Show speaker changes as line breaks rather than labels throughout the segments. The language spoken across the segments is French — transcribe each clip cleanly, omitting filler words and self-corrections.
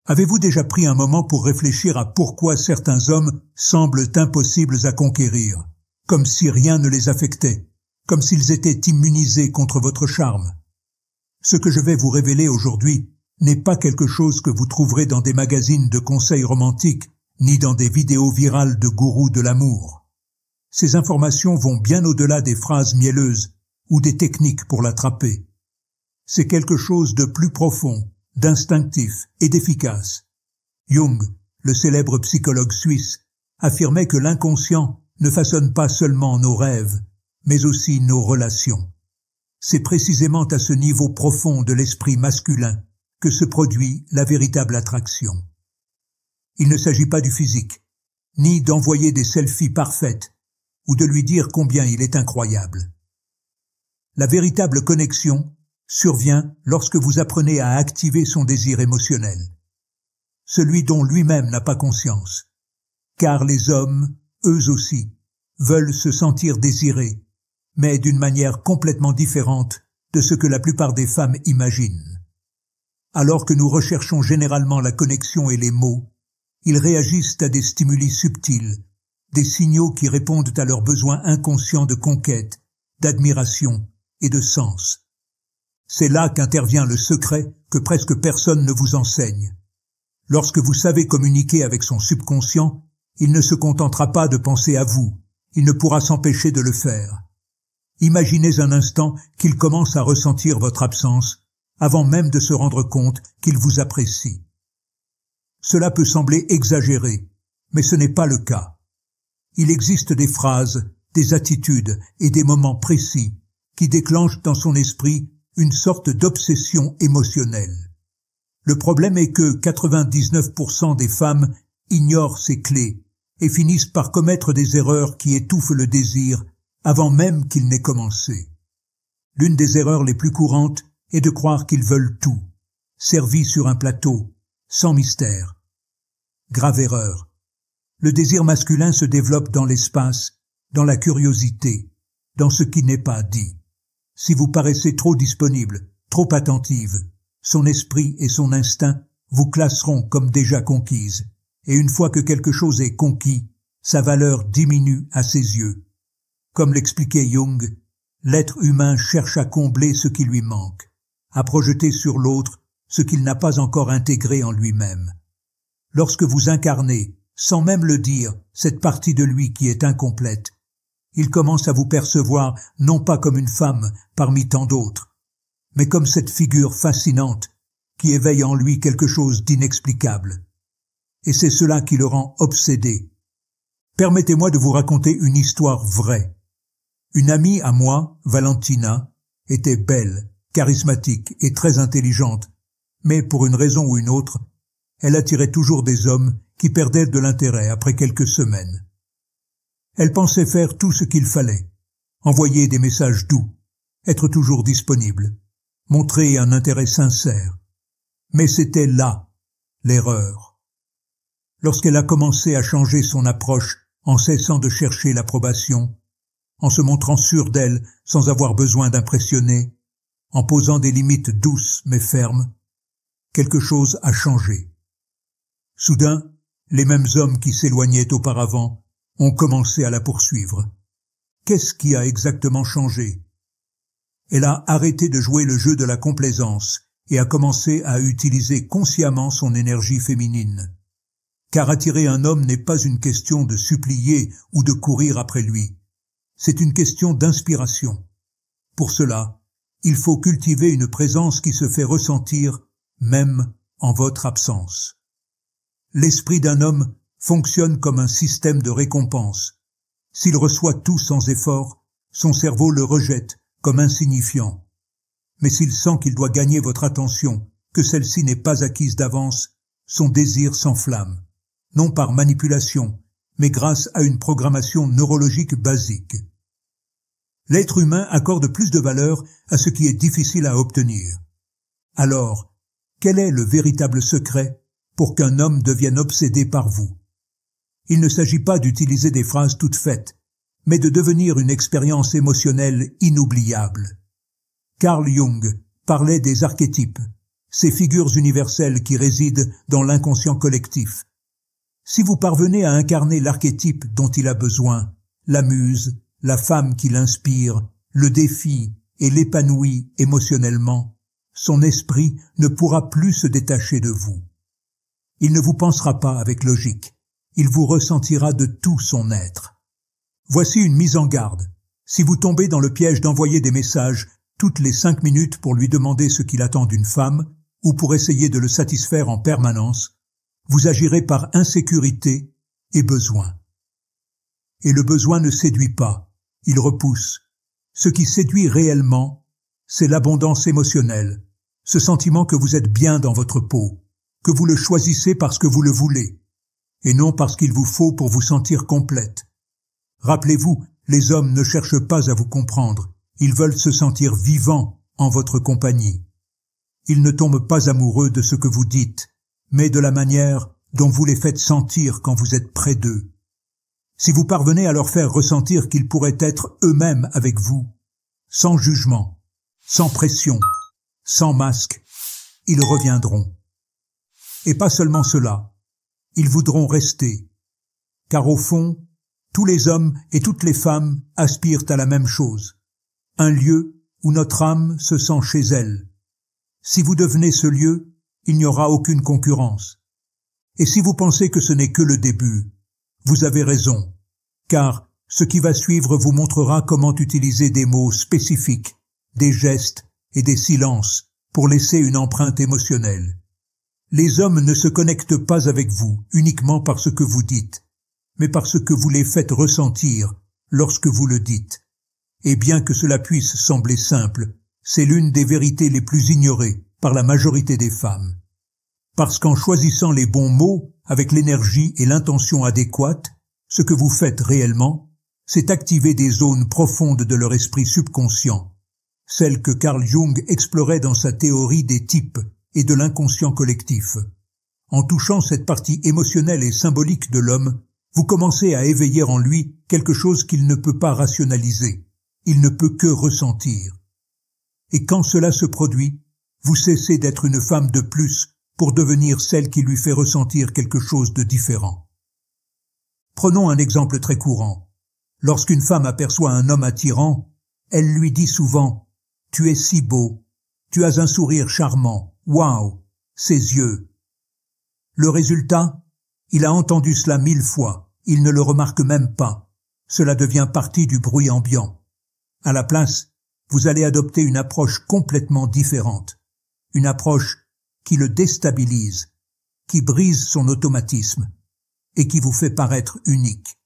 Avez-vous déjà pris un moment pour réfléchir à pourquoi certains hommes semblent impossibles à conquérir, comme si rien ne les affectait, comme s'ils étaient immunisés contre votre charme? Ce que je vais vous révéler aujourd'hui n'est pas quelque chose que vous trouverez dans des magazines de conseils romantiques, ni dans des vidéos virales de gourous de l'amour. Ces informations vont bien au-delà des phrases mielleuses ou des techniques pour l'attraper. C'est quelque chose de plus profond, d'instinctif et d'efficace. Jung, le célèbre psychologue suisse, affirmait que l'inconscient ne façonne pas seulement nos rêves, mais aussi nos relations. C'est précisément à ce niveau profond de l'esprit masculin que se produit la véritable attraction. Il ne s'agit pas du physique, ni d'envoyer des selfies parfaites, ou de lui dire combien il est incroyable. La véritable connexion survient lorsque vous apprenez à activer son désir émotionnel, celui dont lui-même n'a pas conscience, car les hommes, eux aussi, veulent se sentir désirés, mais d'une manière complètement différente de ce que la plupart des femmes imaginent. Alors que nous recherchons généralement la connexion et les mots, ils réagissent à des stimuli subtils, des signaux qui répondent à leurs besoins inconscients de conquête, d'admiration et de sens. C'est là qu'intervient le secret que presque personne ne vous enseigne. Lorsque vous savez communiquer avec son subconscient, il ne se contentera pas de penser à vous, il ne pourra s'empêcher de le faire. Imaginez un instant qu'il commence à ressentir votre absence, avant même de se rendre compte qu'il vous apprécie. Cela peut sembler exagéré, mais ce n'est pas le cas. Il existe des phrases, des attitudes et des moments précis qui déclenchent dans son esprit une sorte d'obsession émotionnelle. Le problème est que 99% des femmes ignorent ces clés et finissent par commettre des erreurs qui étouffent le désir avant même qu'il n'ait commencé. L'une des erreurs les plus courantes est de croire qu'ils veulent tout, servi sur un plateau, sans mystère. Grave erreur. Le désir masculin se développe dans l'espace, dans la curiosité, dans ce qui n'est pas dit. Si vous paraissez trop disponible, trop attentive, son esprit et son instinct vous classeront comme déjà conquise, et une fois que quelque chose est conquis, sa valeur diminue à ses yeux. Comme l'expliquait Jung, l'être humain cherche à combler ce qui lui manque, à projeter sur l'autre ce qu'il n'a pas encore intégré en lui-même. Lorsque vous incarnez, sans même le dire, cette partie de lui qui est incomplète, il commence à vous percevoir non pas comme une femme parmi tant d'autres, mais comme cette figure fascinante qui éveille en lui quelque chose d'inexplicable. Et c'est cela qui le rend obsédé. Permettez-moi de vous raconter une histoire vraie. Une amie à moi, Valentina, était belle, charismatique et très intelligente, mais pour une raison ou une autre, elle attirait toujours des hommes qui perdaient de l'intérêt après quelques semaines. Elle pensait faire tout ce qu'il fallait, envoyer des messages doux, être toujours disponible, montrer un intérêt sincère. Mais c'était là l'erreur. Lorsqu'elle a commencé à changer son approche en cessant de chercher l'approbation, en se montrant sûre d'elle sans avoir besoin d'impressionner, en posant des limites douces mais fermes, quelque chose a changé. Soudain, les mêmes hommes qui s'éloignaient auparavant ont commencé à la poursuivre. Qu'est-ce qui a exactement changé? Elle a arrêté de jouer le jeu de la complaisance et a commencé à utiliser consciemment son énergie féminine. Car attirer un homme n'est pas une question de supplier ou de courir après lui. C'est une question d'inspiration. Pour cela, il faut cultiver une présence qui se fait ressentir même en votre absence. L'esprit d'un homme fonctionne comme un système de récompense. S'il reçoit tout sans effort, son cerveau le rejette comme insignifiant. Mais s'il sent qu'il doit gagner votre attention, que celle-ci n'est pas acquise d'avance, son désir s'enflamme, non par manipulation, mais grâce à une programmation neurologique basique. L'être humain accorde plus de valeur à ce qui est difficile à obtenir. Alors, quel est le véritable secret pour qu'un homme devienne obsédé par vous? Il ne s'agit pas d'utiliser des phrases toutes faites, mais de devenir une expérience émotionnelle inoubliable. Carl Jung parlait des archétypes, ces figures universelles qui résident dans l'inconscient collectif. Si vous parvenez à incarner l'archétype dont il a besoin, la muse, la femme qui l'inspire, le défie et l'épanouit émotionnellement, son esprit ne pourra plus se détacher de vous. Il ne vous pensera pas avec logique, il vous ressentira de tout son être. Voici une mise en garde. Si vous tombez dans le piège d'envoyer des messages toutes les 5 minutes pour lui demander ce qu'il attend d'une femme, ou pour essayer de le satisfaire en permanence, vous agirez par insécurité et besoin. Et le besoin ne séduit pas, il repousse. Ce qui séduit réellement, c'est l'abondance émotionnelle, ce sentiment que vous êtes bien dans votre peau, que vous le choisissez parce que vous le voulez, et non parce qu'il vous faut pour vous sentir complète. Rappelez-vous, les hommes ne cherchent pas à vous comprendre, ils veulent se sentir vivants en votre compagnie. Ils ne tombent pas amoureux de ce que vous dites, mais de la manière dont vous les faites sentir quand vous êtes près d'eux. Si vous parvenez à leur faire ressentir qu'ils pourraient être eux-mêmes avec vous, sans jugement, sans pression, sans masque, ils reviendront. Et pas seulement cela, ils voudront rester, car au fond, tous les hommes et toutes les femmes aspirent à la même chose, un lieu où notre âme se sent chez elle. Si vous devenez ce lieu, il n'y aura aucune concurrence. Et si vous pensez que ce n'est que le début, vous avez raison, car ce qui va suivre vous montrera comment utiliser des mots spécifiques, des gestes et des silences pour laisser une empreinte émotionnelle. Les hommes ne se connectent pas avec vous uniquement par ce que vous dites, mais par ce que vous les faites ressentir lorsque vous le dites. Et bien que cela puisse sembler simple, c'est l'une des vérités les plus ignorées par la majorité des femmes. Parce qu'en choisissant les bons mots avec l'énergie et l'intention adéquates, ce que vous faites réellement, c'est activer des zones profondes de leur esprit subconscient, celles que Carl Jung explorait dans sa théorie des types et de l'inconscient collectif. En touchant cette partie émotionnelle et symbolique de l'homme, vous commencez à éveiller en lui quelque chose qu'il ne peut pas rationaliser, il ne peut que ressentir. Et quand cela se produit, vous cessez d'être une femme de plus pour devenir celle qui lui fait ressentir quelque chose de différent. Prenons un exemple très courant. Lorsqu'une femme aperçoit un homme attirant, elle lui dit souvent « Tu es si beau, tu as un sourire charmant, waouh, ses yeux ». Le résultat, il a entendu cela 1000 fois, il ne le remarque même pas. Cela devient partie du bruit ambiant. À la place, vous allez adopter une approche complètement différente. Une approche qui le déstabilise, qui brise son automatisme et qui vous fait paraître unique.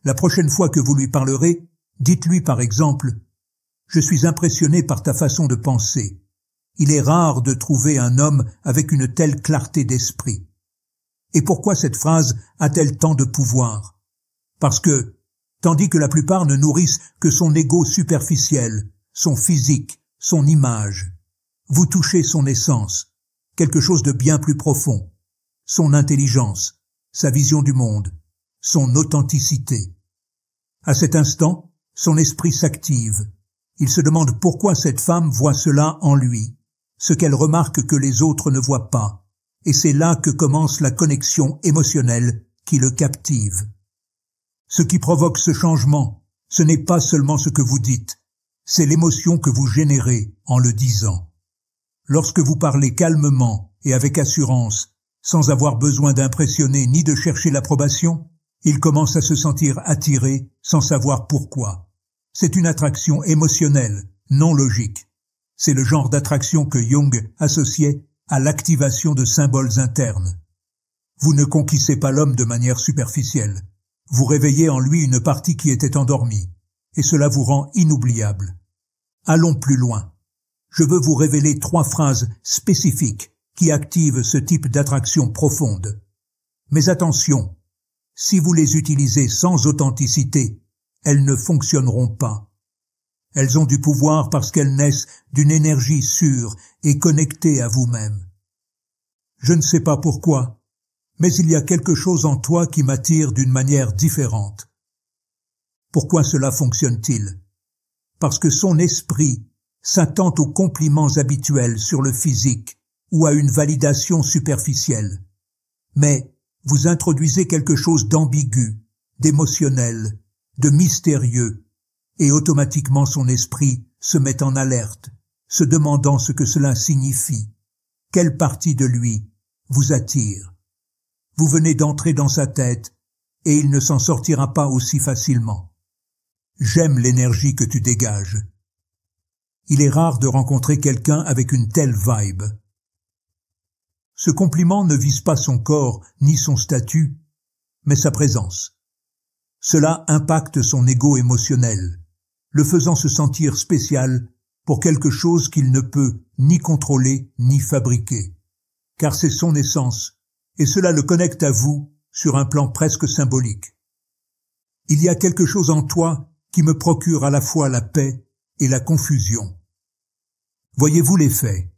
La prochaine fois que vous lui parlerez, dites-lui par exemple « Je suis impressionné par ta façon de penser. Il est rare de trouver un homme avec une telle clarté d'esprit. » Et pourquoi cette phrase a-t-elle tant de pouvoir? Parce que, tandis que la plupart ne nourrissent que son ego superficiel, son physique, son image, vous touchez son essence, quelque chose de bien plus profond, son intelligence, sa vision du monde, son authenticité. À cet instant, son esprit s'active. Il se demande pourquoi cette femme voit cela en lui, ce qu'elle remarque que les autres ne voient pas, et c'est là que commence la connexion émotionnelle qui le captive. Ce qui provoque ce changement, ce n'est pas seulement ce que vous dites, c'est l'émotion que vous générez en le disant. Lorsque vous parlez calmement et avec assurance, sans avoir besoin d'impressionner ni de chercher l'approbation, il commence à se sentir attiré sans savoir pourquoi. C'est une attraction émotionnelle, non logique. C'est le genre d'attraction que Jung associait à l'activation de symboles internes. Vous ne conquistez pas l'homme de manière superficielle. Vous réveillez en lui une partie qui était endormie, et cela vous rend inoubliable. Allons plus loin. Je veux vous révéler 3 phrases spécifiques qui activent ce type d'attraction profonde. Mais attention, si vous les utilisez sans authenticité, elles ne fonctionneront pas. Elles ont du pouvoir parce qu'elles naissent d'une énergie sûre et connectée à vous-même. Je ne sais pas pourquoi, mais il y a quelque chose en toi qui m'attire d'une manière différente. Pourquoi cela fonctionne-t-il? Parce que son esprit s'attend aux compliments habituels sur le physique, ou à une validation superficielle. Mais vous introduisez quelque chose d'ambigu, d'émotionnel, de mystérieux, et automatiquement son esprit se met en alerte, se demandant ce que cela signifie. Quelle partie de lui vous attire? Vous venez d'entrer dans sa tête, et il ne s'en sortira pas aussi facilement. J'aime l'énergie que tu dégages. Il est rare de rencontrer quelqu'un avec une telle vibe. Ce compliment ne vise pas son corps ni son statut, mais sa présence. Cela impacte son ego émotionnel, le faisant se sentir spécial pour quelque chose qu'il ne peut ni contrôler ni fabriquer, car c'est son essence, et cela le connecte à vous sur un plan presque symbolique. Il y a quelque chose en toi qui me procure à la fois la paix et la confusion. Voyez-vous les faits?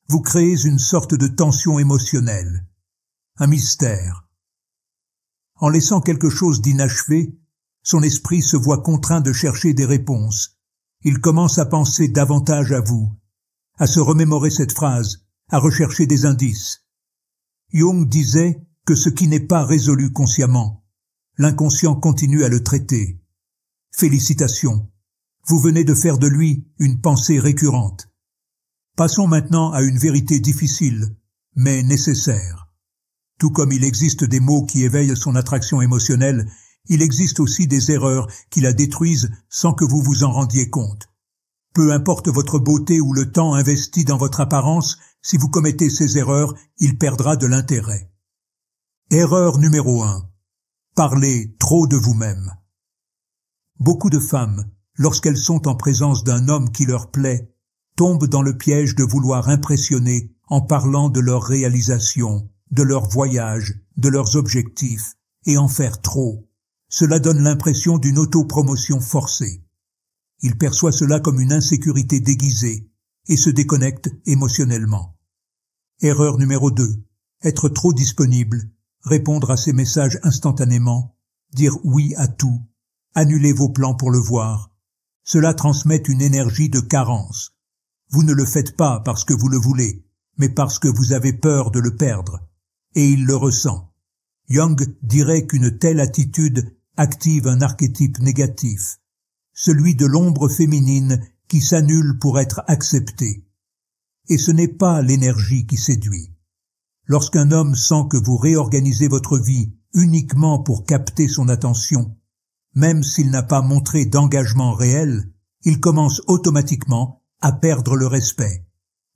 Vous créez une sorte de tension émotionnelle, un mystère. En laissant quelque chose d'inachevé, son esprit se voit contraint de chercher des réponses. Il commence à penser davantage à vous, à se remémorer cette phrase, à rechercher des indices. Jung disait que ce qui n'est pas résolu consciemment, l'inconscient continue à le traiter. Félicitations, vous venez de faire de lui une pensée récurrente. Passons maintenant à une vérité difficile, mais nécessaire. Tout comme il existe des mots qui éveillent son attraction émotionnelle, il existe aussi des erreurs qui la détruisent sans que vous vous en rendiez compte. Peu importe votre beauté ou le temps investi dans votre apparence, si vous commettez ces erreurs, il perdra de l'intérêt. Erreur numéro 1. Parlez trop de vous-même. Beaucoup de femmes, lorsqu'elles sont en présence d'un homme qui leur plaît, tombent dans le piège de vouloir impressionner en parlant de leurs réalisations, de leurs voyages, de leurs objectifs, et en faire trop. Cela donne l'impression d'une autopromotion forcée. Il perçoit cela comme une insécurité déguisée et se déconnecte émotionnellement. Erreur numéro 2. Être trop disponible, répondre à ses messages instantanément, dire oui à tout, annuler vos plans pour le voir. Cela transmet une énergie de carence. Vous ne le faites pas parce que vous le voulez, mais parce que vous avez peur de le perdre. Et il le ressent. Jung dirait qu'une telle attitude active un archétype négatif, celui de l'ombre féminine qui s'annule pour être acceptée. Et ce n'est pas l'énergie qui séduit. Lorsqu'un homme sent que vous réorganisez votre vie uniquement pour capter son attention, même s'il n'a pas montré d'engagement réel, il commence automatiquement à perdre le respect.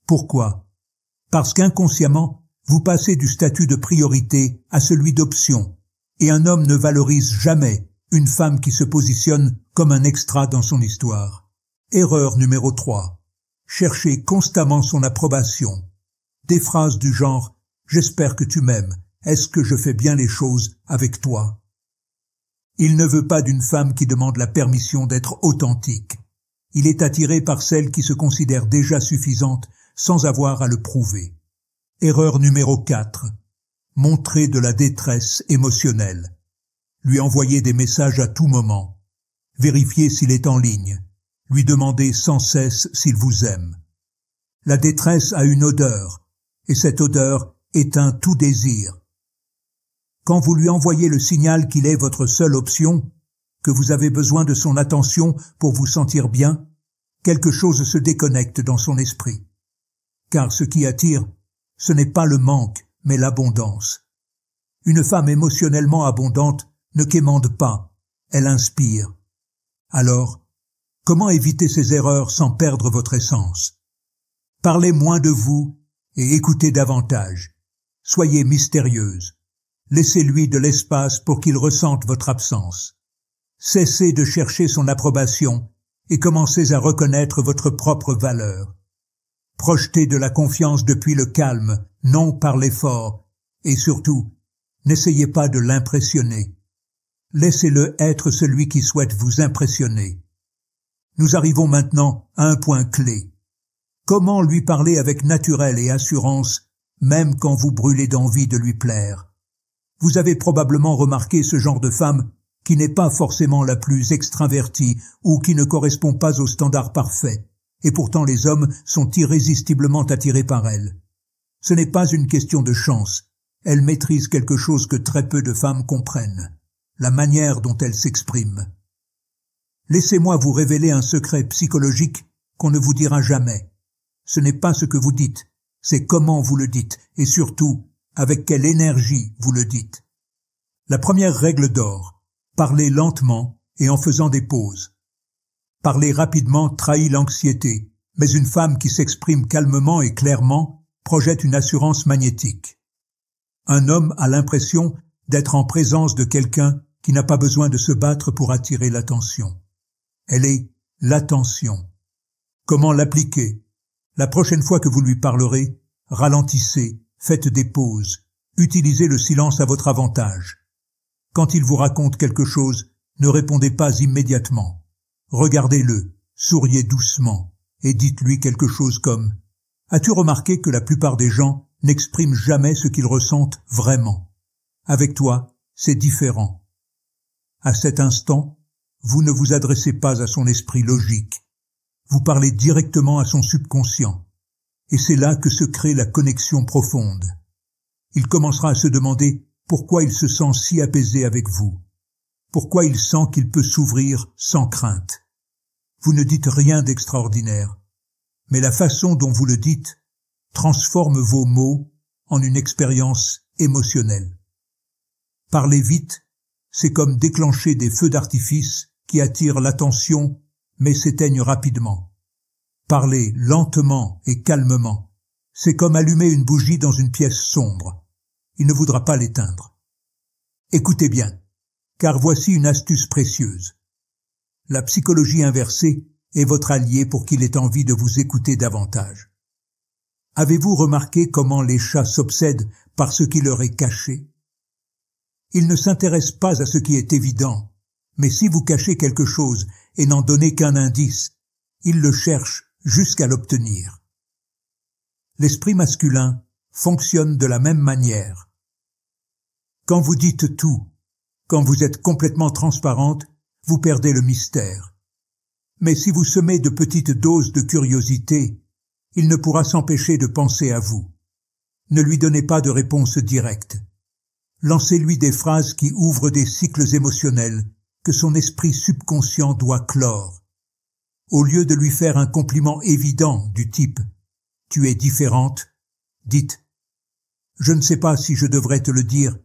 Pourquoi? Parce qu'inconsciemment, vous passez du statut de priorité à celui d'option, et un homme ne valorise jamais une femme qui se positionne comme un extra dans son histoire. Erreur numéro 3. Cherchez constamment son approbation. Des phrases du genre « J'espère que tu m'aimes. Est-ce que je fais bien les choses avec toi ?» Il ne veut pas d'une femme qui demande la permission d'être authentique. Il est attiré par celle qui se considère déjà suffisante sans avoir à le prouver. Erreur numéro 4. Montrer de la détresse émotionnelle. Lui envoyer des messages à tout moment. Vérifier s'il est en ligne. Lui demander sans cesse s'il vous aime. La détresse a une odeur, et cette odeur éteint tout désir. Quand vous lui envoyez le signal qu'il est votre seule option, que vous avez besoin de son attention pour vous sentir bien, quelque chose se déconnecte dans son esprit. Car ce qui attire, ce n'est pas le manque, mais l'abondance. Une femme émotionnellement abondante ne quémande pas, elle inspire. Alors, comment éviter ces erreurs sans perdre votre essence? Parlez moins de vous et écoutez davantage. Soyez mystérieuse. Laissez-lui de l'espace pour qu'il ressente votre absence. Cessez de chercher son approbation et commencez à reconnaître votre propre valeur. Projetez de la confiance depuis le calme, non par l'effort, et surtout, n'essayez pas de l'impressionner. Laissez-le être celui qui souhaite vous impressionner. Nous arrivons maintenant à un point clé. Comment lui parler avec naturel et assurance, même quand vous brûlez d'envie de lui plaire? Vous avez probablement remarqué ce genre de femme qui n'est pas forcément la plus extravertie ou qui ne correspond pas aux standards parfaits, et pourtant les hommes sont irrésistiblement attirés par elle. Ce n'est pas une question de chance. Elle maîtrise quelque chose que très peu de femmes comprennent, la manière dont elle s'exprime. Laissez-moi vous révéler un secret psychologique qu'on ne vous dira jamais. Ce n'est pas ce que vous dites, c'est comment vous le dites, et surtout, avec quelle énergie vous le dites. La première règle d'or, parlez lentement et en faisant des pauses. Parler rapidement trahit l'anxiété, mais une femme qui s'exprime calmement et clairement projette une assurance magnétique. Un homme a l'impression d'être en présence de quelqu'un qui n'a pas besoin de se battre pour attirer l'attention. Elle est l'attention. Comment l'appliquer? La prochaine fois que vous lui parlerez, ralentissez, faites des pauses, utilisez le silence à votre avantage. Quand il vous raconte quelque chose, ne répondez pas immédiatement. Regardez-le, souriez doucement, et dites-lui quelque chose comme « As-tu remarqué que la plupart des gens n'expriment jamais ce qu'ils ressentent vraiment? Avec toi, c'est différent. » À cet instant, vous ne vous adressez pas à son esprit logique. Vous parlez directement à son subconscient. Et c'est là que se crée la connexion profonde. Il commencera à se demander pourquoi il se sent si apaisé avec vous. Pourquoi il sent qu'il peut s'ouvrir sans crainte. Vous ne dites rien d'extraordinaire, mais la façon dont vous le dites transforme vos mots en une expérience émotionnelle. Parler vite, c'est comme déclencher des feux d'artifice qui attirent l'attention mais s'éteignent rapidement. Parler lentement et calmement, c'est comme allumer une bougie dans une pièce sombre. Il ne voudra pas l'éteindre. Écoutez bien, car voici une astuce précieuse. La psychologie inversée est votre allié pour qu'il ait envie de vous écouter davantage. Avez-vous remarqué comment les chats s'obsèdent par ce qui leur est caché? Ils ne s'intéressent pas à ce qui est évident, mais si vous cachez quelque chose et n'en donnez qu'un indice, ils le cherchent jusqu'à l'obtenir. L'esprit masculin fonctionne de la même manière. Quand vous dites tout, quand vous êtes complètement transparente, vous perdez le mystère. Mais si vous semez de petites doses de curiosité, il ne pourra s'empêcher de penser à vous. Ne lui donnez pas de réponse directe. Lancez-lui des phrases qui ouvrent des cycles émotionnels que son esprit subconscient doit clore. Au lieu de lui faire un compliment évident du type « Tu es différente », dites « Je ne sais pas si je devrais te le dire,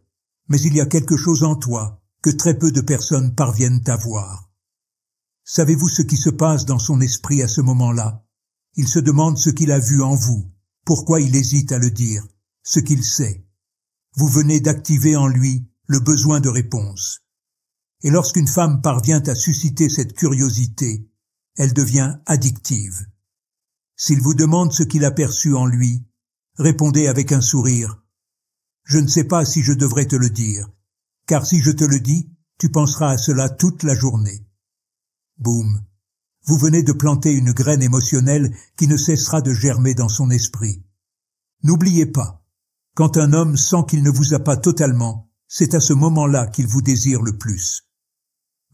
mais il y a quelque chose en toi que très peu de personnes parviennent à voir. » Savez-vous ce qui se passe dans son esprit à ce moment-là? Il se demande ce qu'il a vu en vous, pourquoi il hésite à le dire, ce qu'il sait. Vous venez d'activer en lui le besoin de réponse. Et lorsqu'une femme parvient à susciter cette curiosité, elle devient addictive. S'il vous demande ce qu'il a perçu en lui, répondez avec un sourire « Je ne sais pas si je devrais te le dire, car si je te le dis, tu penseras à cela toute la journée. » Boum! Vous venez de planter une graine émotionnelle qui ne cessera de germer dans son esprit. N'oubliez pas, quand un homme sent qu'il ne vous a pas totalement, c'est à ce moment-là qu'il vous désire le plus.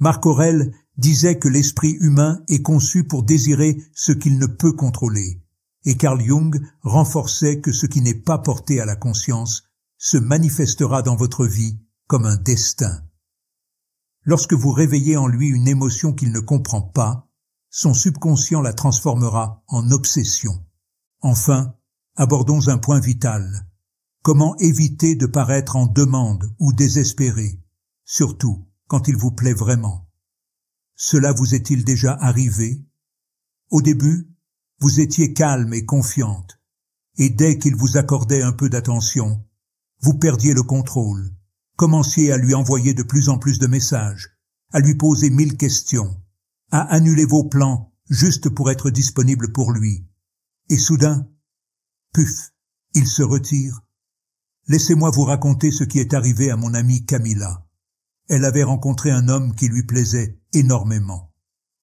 Marc Aurèle disait que l'esprit humain est conçu pour désirer ce qu'il ne peut contrôler, et Carl Jung renforçait que ce qui n'est pas porté à la conscience se manifestera dans votre vie comme un destin. Lorsque vous réveillez en lui une émotion qu'il ne comprend pas, son subconscient la transformera en obsession. Enfin, abordons un point vital. Comment éviter de paraître en demande ou désespéré, surtout quand il vous plaît vraiment? Cela vous est-il déjà arrivé? Au début, vous étiez calme et confiante, et dès qu'il vous accordait un peu d'attention, vous perdiez le contrôle, commenciez à lui envoyer de plus en plus de messages, à lui poser 1000 questions, à annuler vos plans juste pour être disponible pour lui. Et soudain, puf, il se retire. Laissez-moi vous raconter ce qui est arrivé à mon amie Camilla. Elle avait rencontré un homme qui lui plaisait énormément.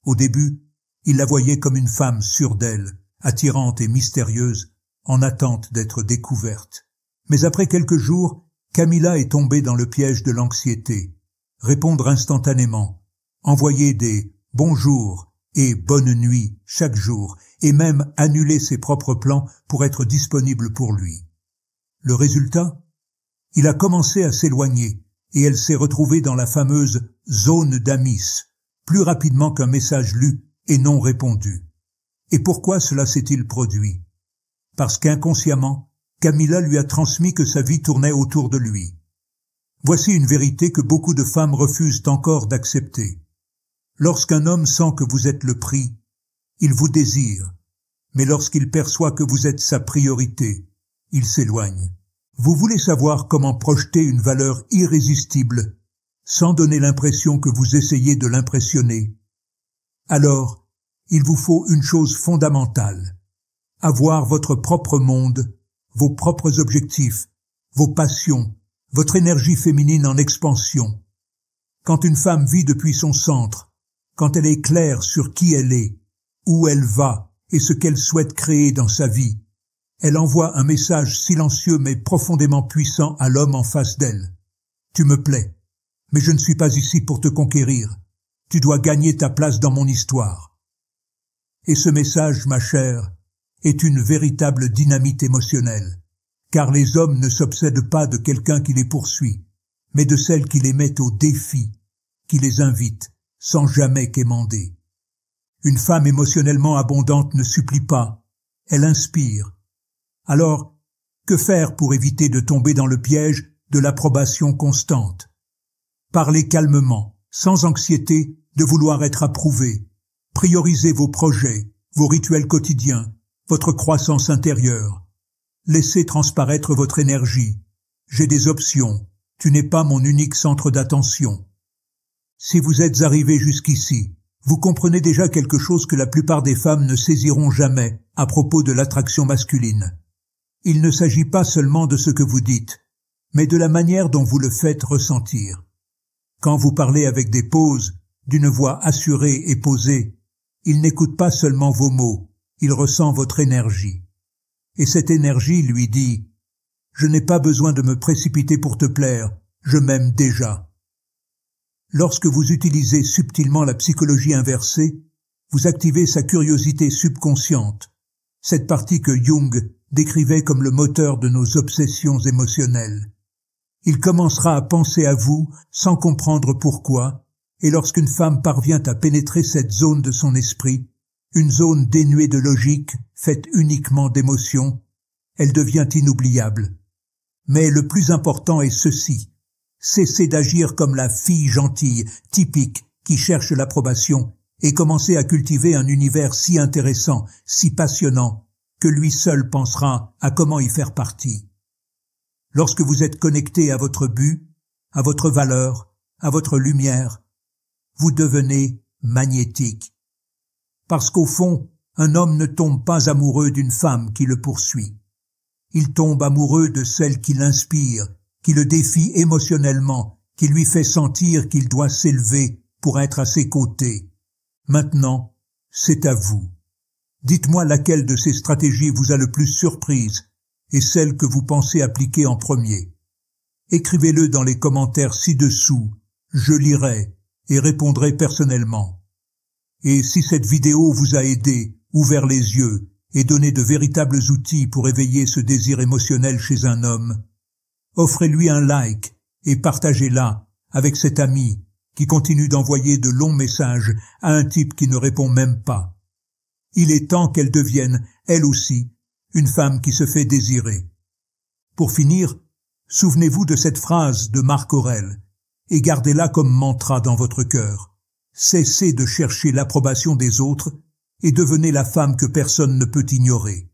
Au début, il la voyait comme une femme sûre d'elle, attirante et mystérieuse, en attente d'être découverte. Mais après quelques jours, Camilla est tombée dans le piège de l'anxiété. Répondre instantanément, envoyer des « bonjour » et « bonne nuit » chaque jour, et même annuler ses propres plans pour être disponible pour lui. Le résultat? Il a commencé à s'éloigner, et elle s'est retrouvée dans la fameuse zone d'amis, plus rapidement qu'un message lu et non répondu. Et pourquoi cela s'est-il produit? Parce qu'inconsciemment, Camilla lui a transmis que sa vie tournait autour de lui. Voici une vérité que beaucoup de femmes refusent encore d'accepter. Lorsqu'un homme sent que vous êtes le prix, il vous désire, mais lorsqu'il perçoit que vous êtes sa priorité, il s'éloigne. Vous voulez savoir comment projeter une valeur irrésistible, sans donner l'impression que vous essayez de l'impressionner? Alors, il vous faut une chose fondamentale: avoir votre propre monde, vos propres objectifs, vos passions, votre énergie féminine en expansion. Quand une femme vit depuis son centre, quand elle est claire sur qui elle est, où elle va et ce qu'elle souhaite créer dans sa vie, elle envoie un message silencieux mais profondément puissant à l'homme en face d'elle. Tu me plais, mais je ne suis pas ici pour te conquérir. Tu dois gagner ta place dans mon histoire. Et ce message, ma chère, est une véritable dynamite émotionnelle, car les hommes ne s'obsèdent pas de quelqu'un qui les poursuit, mais de celle qui les met au défi, qui les invite, sans jamais quémander. Une femme émotionnellement abondante ne supplie pas, elle inspire. Alors, que faire pour éviter de tomber dans le piège de l'approbation constante? Parlez calmement, sans anxiété, de vouloir être approuvé. Priorisez vos projets, vos rituels quotidiens, votre croissance intérieure. Laissez transparaître votre énergie. J'ai des options. Tu n'es pas mon unique centre d'attention. Si vous êtes arrivé jusqu'ici, vous comprenez déjà quelque chose que la plupart des femmes ne saisiront jamais à propos de l'attraction masculine. Il ne s'agit pas seulement de ce que vous dites, mais de la manière dont vous le faites ressentir. Quand vous parlez avec des pauses, d'une voix assurée et posée, il n'écoute pas seulement vos mots, il ressent votre énergie. Et cette énergie lui dit « Je n'ai pas besoin de me précipiter pour te plaire, je m'aime déjà ». Lorsque vous utilisez subtilement la psychologie inversée, vous activez sa curiosité subconsciente, cette partie que Jung décrivait comme le moteur de nos obsessions émotionnelles. Il commencera à penser à vous sans comprendre pourquoi, et lorsqu'une femme parvient à pénétrer cette zone de son esprit, une zone dénuée de logique, faite uniquement d'émotions, elle devient inoubliable. Mais le plus important est ceci: cessez d'agir comme la fille gentille, typique, qui cherche l'approbation, et commencez à cultiver un univers si intéressant, si passionnant, que lui seul pensera à comment y faire partie. Lorsque vous êtes connecté à votre but, à votre valeur, à votre lumière, vous devenez magnétique. Parce qu'au fond, un homme ne tombe pas amoureux d'une femme qui le poursuit. Il tombe amoureux de celle qui l'inspire, qui le défie émotionnellement, qui lui fait sentir qu'il doit s'élever pour être à ses côtés. Maintenant, c'est à vous. Dites-moi laquelle de ces stratégies vous a le plus surprise et celle que vous pensez appliquer en premier. Écrivez-le dans les commentaires ci-dessous, je lirai et répondrai personnellement. Et si cette vidéo vous a aidé, ouvert les yeux et donné de véritables outils pour éveiller ce désir émotionnel chez un homme, offrez-lui un like et partagez-la avec cet ami qui continue d'envoyer de longs messages à un type qui ne répond même pas. Il est temps qu'elle devienne, elle aussi, une femme qui se fait désirer. Pour finir, souvenez-vous de cette phrase de Marc Aurèle et gardez-la comme mantra dans votre cœur. Cessez de chercher l'approbation des autres et devenez la femme que personne ne peut ignorer.